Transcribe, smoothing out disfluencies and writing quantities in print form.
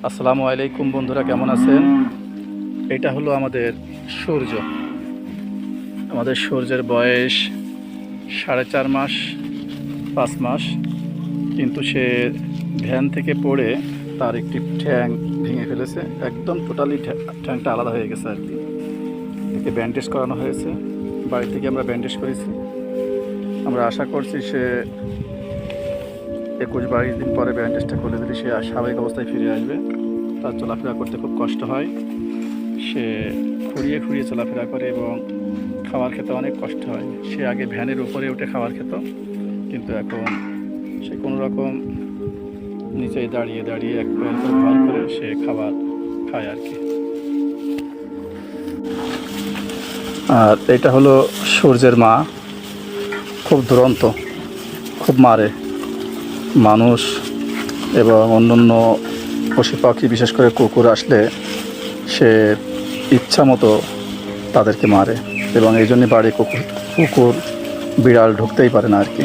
আসসালামু আলাইকুম বন্ধুরা, কেমন আছেন? এটা হলো আমাদের সূর্য। আমাদের সূর্যের বয়স 4.5 মাস 5 মাস, কিন্তু সে ভ্যান থেকে পড়ে তার একটি ঠ্যাং ভেঙে ফেলেছে। একদম টোটালি ঠ্যাংটা আলাদা হয়ে গেছে আর কি। একে ব্যান্ডেজ করানো হয়েছে, বাড়ি থেকে আমরা ব্যান্ডেজ করেছি। আমরা আশা করছি সে 21-22 দিন পরে ব্যান্ডেজটা খুলে দিলে সে স্বাভাবিক অবস্থায় ফিরে আসবে। তার চলাফেরা করতে খুব কষ্ট হয়, সে খুঁড়িয়ে খুঁড়িয়ে চলাফেরা করে এবং খাবার খেতে অনেক কষ্ট হয়। সে আগে ভ্যানের উপরে উঠে খাবার খেত, কিন্তু এখন সে কোনো রকম নিচেই দাঁড়িয়ে দাঁড়িয়ে এক পায়ের উপর ভর করে সে খাবার খায় আর কি। আর এটা হলো সূর্যের মা। খুব দুরন্ত, খুব মারে মানুষ এবং অন্যান্য পশু পাখি, বিশেষ করে কুকুর আসলে সে ইচ্ছা মতো তাদেরকে মারে, এবং এই জন্যে বাড়ি কুকুর বিড়াল ঢুকতেই পারে না আর কি।